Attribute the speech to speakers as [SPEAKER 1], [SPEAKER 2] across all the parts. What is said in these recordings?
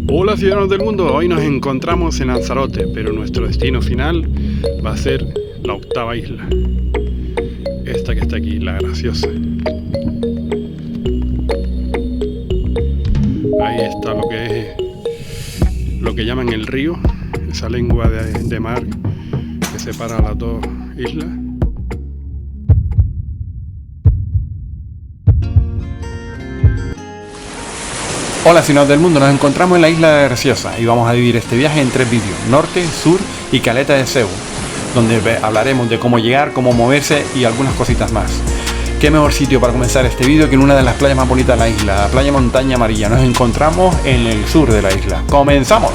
[SPEAKER 1] Hola ciudadanos del mundo, hoy nos encontramos en Lanzarote, pero nuestro destino final va a ser la octava isla. Esta que está aquí, La Graciosa. Ahí está lo que llaman el río, esa lengua de mar que separa las dos islas. Hola ciudadanos del mundo, nos encontramos en la isla de Graciosa y vamos a dividir este viaje en 3 vídeos: norte, sur y caleta de Cebo, donde hablaremos de cómo llegar, cómo moverse y algunas cositas más. Qué mejor sitio para comenzar este vídeo que en una de las playas más bonitas de la isla, la playa Montaña Amarilla. Nos encontramos en el sur de la isla. ¡Comenzamos!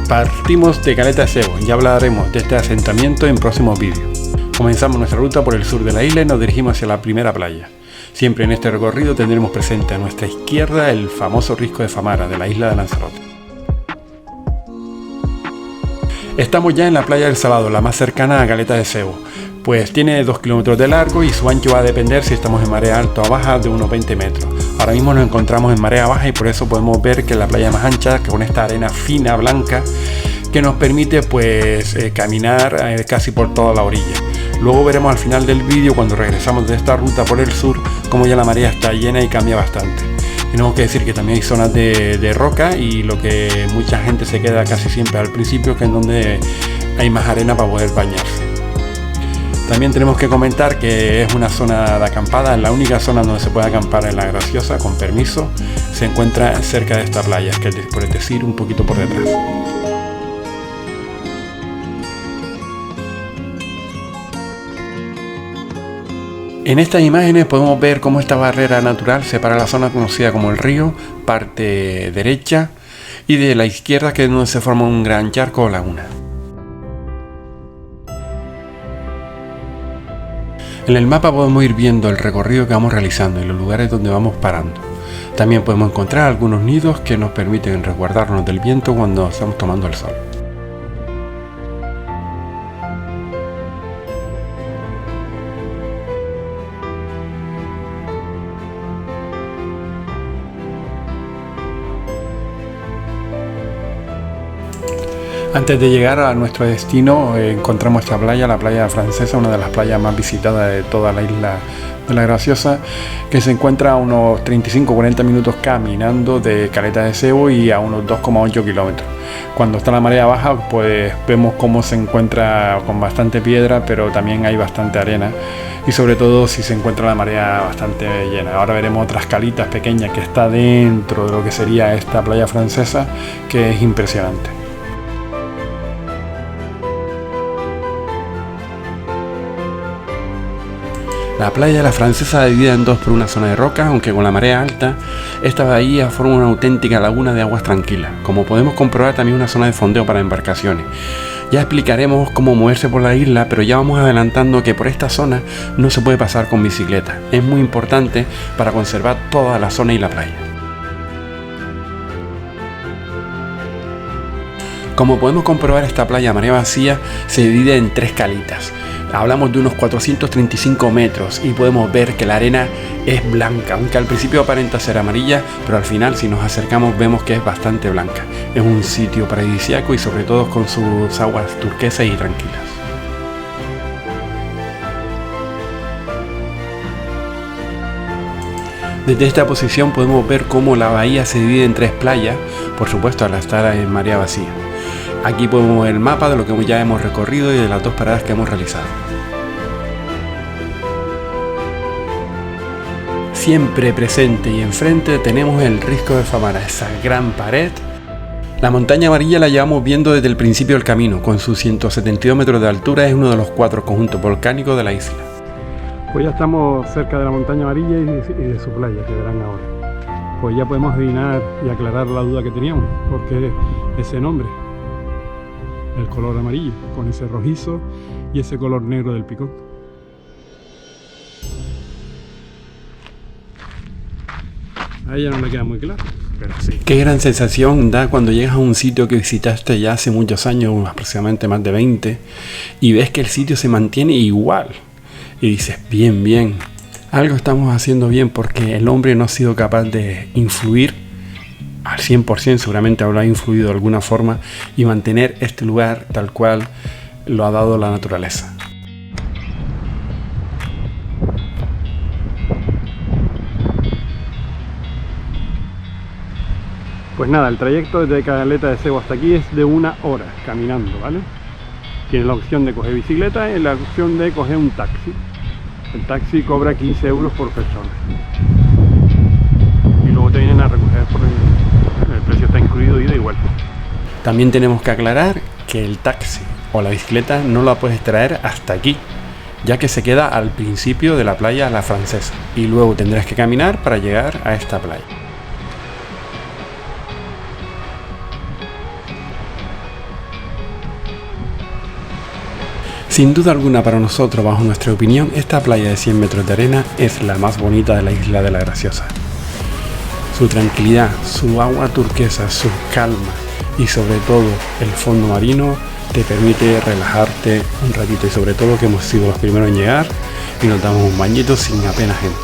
[SPEAKER 1] Partimos de Caleta de Cebo, ya hablaremos de este asentamiento en próximos vídeos. Comenzamos nuestra ruta por el sur de la isla y nos dirigimos hacia la primera playa. Siempre en este recorrido tendremos presente a nuestra izquierda el famoso Risco de Famara de la isla de Lanzarote. Estamos ya en la playa del Salado, la más cercana a Caleta de Cebo, pues tiene 2 kilómetros de largo y su ancho va a depender si estamos en marea alta o baja de unos 20 metros. Ahora mismo nos encontramos en marea baja y por eso podemos ver que la playa es más ancha, con esta arena fina, blanca, que nos permite pues caminar casi por toda la orilla. Luego veremos al final del vídeo, cuando regresamos de esta ruta por el sur, como ya la marea está llena y cambia bastante. Tenemos que decir que también hay zonas de roca y lo que mucha gente se queda casi siempre al principio, que es donde hay más arena para poder bañarse. También tenemos que comentar que es una zona de acampada, la única zona donde se puede acampar en La Graciosa, con permiso, se encuentra cerca de esta playa, que es decir, un poquito por detrás. En estas imágenes podemos ver cómo esta barrera natural separa la zona conocida como el río, parte derecha, y de la izquierda, que es donde se forma un gran charco o laguna. En el mapa podemos ir viendo el recorrido que vamos realizando y los lugares donde vamos parando. También podemos encontrar algunos nidos que nos permiten resguardarnos del viento cuando estamos tomando el sol. Antes de llegar a nuestro destino encontramos esta playa, la playa francesa, una de las playas más visitadas de toda la isla de La Graciosa, que se encuentra a unos 35-40 minutos caminando de Caleta de Cebo y a unos 2,8 kilómetros. Cuando está la marea baja pues vemos cómo se encuentra con bastante piedra, pero también hay bastante arena, y sobre todo si se encuentra la marea bastante llena. Ahora veremos otras calitas pequeñas que está dentro de lo que sería esta playa francesa, que es impresionante. La playa de La Francesa divide en dos por una zona de rocas, aunque con la marea alta, esta bahía forma una auténtica laguna de aguas tranquilas. Como podemos comprobar, también una zona de fondeo para embarcaciones. Ya explicaremos cómo moverse por la isla, pero ya vamos adelantando que por esta zona no se puede pasar con bicicleta. Es muy importante para conservar toda la zona y la playa. Como podemos comprobar, esta playa a marea vacía se divide en 3 calitas. Hablamos de unos 435 metros y podemos ver que la arena es blanca, aunque al principio aparenta ser amarilla, pero al final, si nos acercamos, vemos que es bastante blanca. Es un sitio paradisíaco y sobre todo con sus aguas turquesas y tranquilas. Desde esta posición podemos ver cómo la bahía se divide en 3 playas, por supuesto al estar en marea vacía. Aquí podemos ver el mapa de lo que ya hemos recorrido y de las 2 paradas que hemos realizado. Siempre presente y enfrente tenemos el Risco de Famara, esa gran pared. La Montaña Amarilla la llevamos viendo desde el principio del camino. Con sus 172 metros de altura es uno de los 4 conjuntos volcánicos de la isla. Pues ya estamos cerca de la Montaña Amarilla y de su playa, que verán ahora. Pues ya podemos adivinar y aclarar la duda que teníamos, porque ese nombre, el color amarillo, con ese rojizo y ese color negro del picón. A ella no le queda muy claro, pero sí. Qué gran sensación da cuando llegas a un sitio que visitaste ya hace muchos años, aproximadamente más de 20, y ves que el sitio se mantiene igual. Y dices, bien, bien, algo estamos haciendo bien, porque el hombre no ha sido capaz de influir al 100%, seguramente habrá influido de alguna forma, y mantener este lugar tal cual lo ha dado la naturaleza. Pues nada, el trayecto desde Caleta de Sebo hasta aquí es de 1 hora caminando, ¿vale? Tienes la opción de coger bicicleta y la opción de coger un taxi. El taxi cobra 15 euros por persona. Y luego te vienen a recoger por el precio está incluido ida y vuelta. También tenemos que aclarar que el taxi o la bicicleta no la puedes traer hasta aquí, ya que se queda al principio de la playa La Francesa. Y luego tendrás que caminar para llegar a esta playa. Sin duda alguna para nosotros, bajo nuestra opinión, esta playa de 100 metros de arena es la más bonita de la isla de La Graciosa. Su tranquilidad, su agua turquesa, su calma y sobre todo el fondo marino te permite relajarte un ratito, y sobre todo que hemos sido los primeros en llegar y nos damos un bañito sin apenas gente.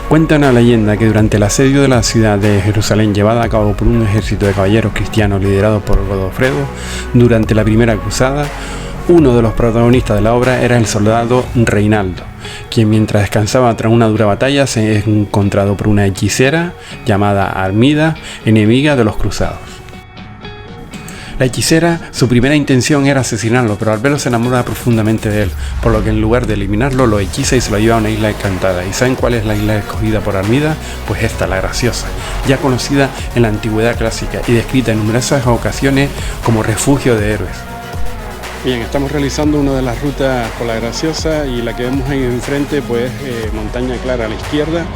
[SPEAKER 1] Cuenta una leyenda que durante el asedio de la ciudad de Jerusalén, llevada a cabo por un ejército de caballeros cristianos liderado por Godofredo durante la primera cruzada, uno de los protagonistas de la obra era el soldado Reinaldo, quien mientras descansaba tras una dura batalla se es encontrado por una hechicera llamada Armida, enemiga de los cruzados. La hechicera, su primera intención era asesinarlo, pero al verlo se enamora profundamente de él, por lo que en lugar de eliminarlo lo hechiza y se lo lleva a una isla encantada. ¿Y saben cuál es la isla escogida por Armida? Pues esta, La Graciosa, ya conocida en la antigüedad clásica y descrita en numerosas ocasiones como refugio de héroes. Bien, estamos realizando una de las rutas por La Graciosa y la que vemos ahí enfrente pues Montaña Clara a la izquierda,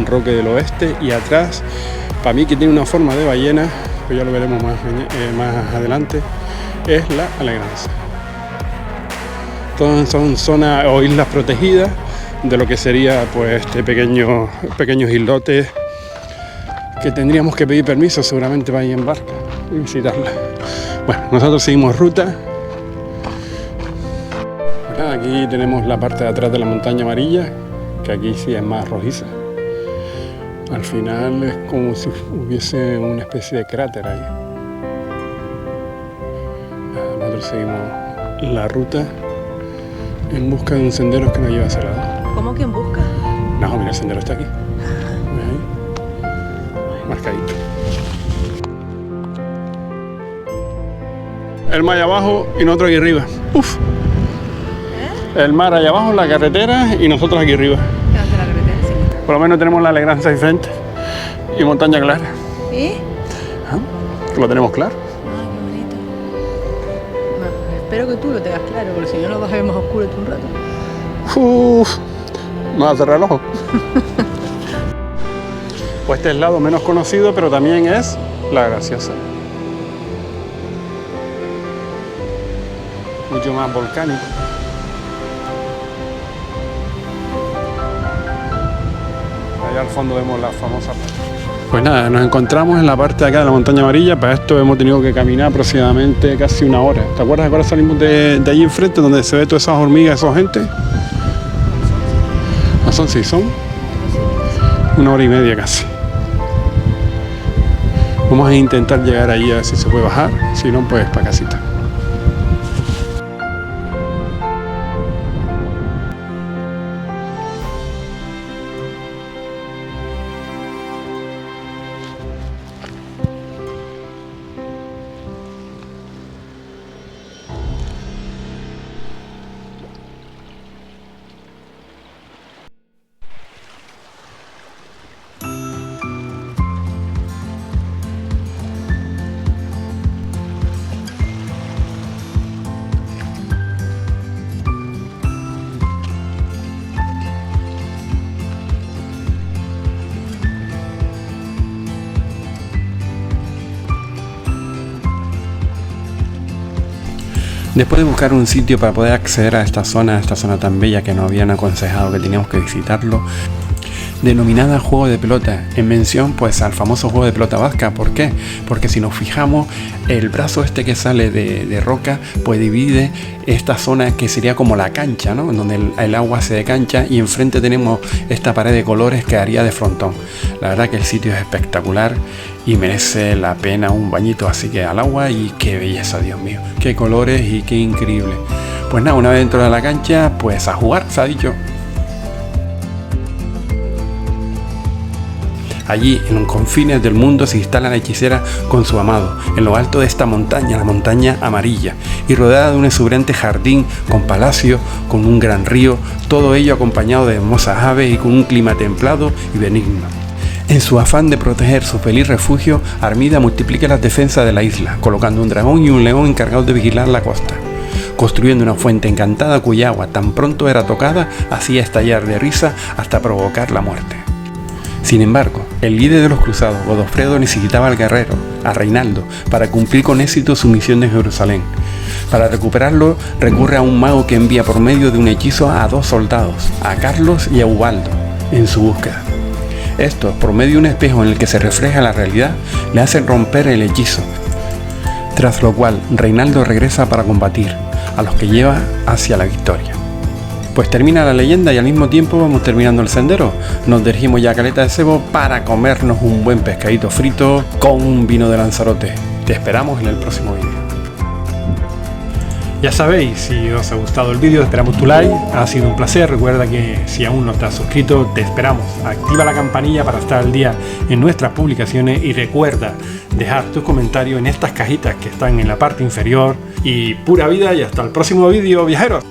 [SPEAKER 1] Roque del Oeste, y atrás, para mí que tiene una forma de ballena, pues ya lo veremos más adelante, es la Alegranza. Todas son zonas o islas protegidas de lo que sería pues pequeños islotes que tendríamos que pedir permiso seguramente para ir en barca y visitarla. Bueno, nosotros seguimos ruta. Aquí tenemos la parte de atrás de la montaña amarilla, que aquí sí es más rojiza. Al final es como si hubiese una especie de cráter ahí. Nosotros seguimos la ruta en busca de un sendero que nos lleva hacia el lado.
[SPEAKER 2] ¿Cómo que en busca?
[SPEAKER 1] No, mira, el sendero está aquí. Ahí. Marcadito. El mar allá abajo y nosotros aquí arriba. Uf. El mar allá abajo, la carretera, y nosotros aquí arriba.
[SPEAKER 2] ¿Qué la carretera? Sí.
[SPEAKER 1] Por lo menos tenemos la Alegranza ahí frente y Montaña Clara.
[SPEAKER 2] ¿Sí?
[SPEAKER 1] Lo tenemos claro.
[SPEAKER 2] Ah, qué bonito. Bueno, espero que tú lo tengas claro, porque si no lo vas a ver más oscuro tú un rato.
[SPEAKER 1] No va a cerrar el ojo. Pues este es el lado menos conocido, pero también es La Graciosa. Mucho más volcánico. Allá al fondo vemos la famosa. Pues nada, nos encontramos en la parte de acá de la montaña amarilla. Para esto hemos tenido que caminar aproximadamente casi 1 hora. ¿Te acuerdas de cuando salimos de allí enfrente, donde se ve todas esas hormigas, esa gente? No son, sí, son 1 hora y media casi. Vamos a intentar llegar allí a ver si se puede bajar. Si no, pues para casita. Después de buscar un sitio para poder acceder a esta zona tan bella que nos habían aconsejado que teníamos que visitarlo, denominada juego de pelota, en mención pues al famoso juego de pelota vasca. ¿Por qué? Porque si nos fijamos, el brazo este que sale de roca pues divide esta zona que sería como la cancha, ¿no? En donde el agua se decancha, y enfrente tenemos esta pared de colores que haría de frontón. La verdad que el sitio es espectacular y merece la pena un bañito, así que al agua, y qué belleza, Dios mío, qué colores y qué increíble. Pues nada, una vez dentro de la cancha, pues a jugar, se ha dicho. Allí, en los confines del mundo, se instala la hechicera con su amado, en lo alto de esta montaña, la montaña amarilla, y rodeada de un exuberante jardín, con palacio, con un gran río, todo ello acompañado de hermosas aves y con un clima templado y benigno. En su afán de proteger su feliz refugio, Armida multiplica las defensas de la isla, colocando un dragón y un león encargados de vigilar la costa, construyendo una fuente encantada cuya agua, tan pronto era tocada, hacía estallar de risa hasta provocar la muerte. Sin embargo, el líder de los cruzados, Godofredo, necesitaba al guerrero, a Reinaldo, para cumplir con éxito su misión de Jerusalén. Para recuperarlo, recurre a un mago que envía por medio de un hechizo a 2 soldados, a Carlos y a Ubaldo, en su búsqueda. Estos, por medio de un espejo en el que se refleja la realidad, le hacen romper el hechizo, tras lo cual Reinaldo regresa para combatir, a los que lleva hacia la victoria. Pues termina la leyenda y al mismo tiempo vamos terminando el sendero. Nos dirigimos ya a Caleta de Sebo para comernos un buen pescadito frito con un vino de Lanzarote. Te esperamos en el próximo vídeo. Ya sabéis, si os ha gustado el vídeo, esperamos tu like. Ha sido un placer. Recuerda que si aún no estás suscrito, te esperamos. Activa la campanilla para estar al día en nuestras publicaciones, y recuerda dejar tus comentarios en estas cajitas que están en la parte inferior. Y pura vida, y hasta el próximo vídeo, viajeros.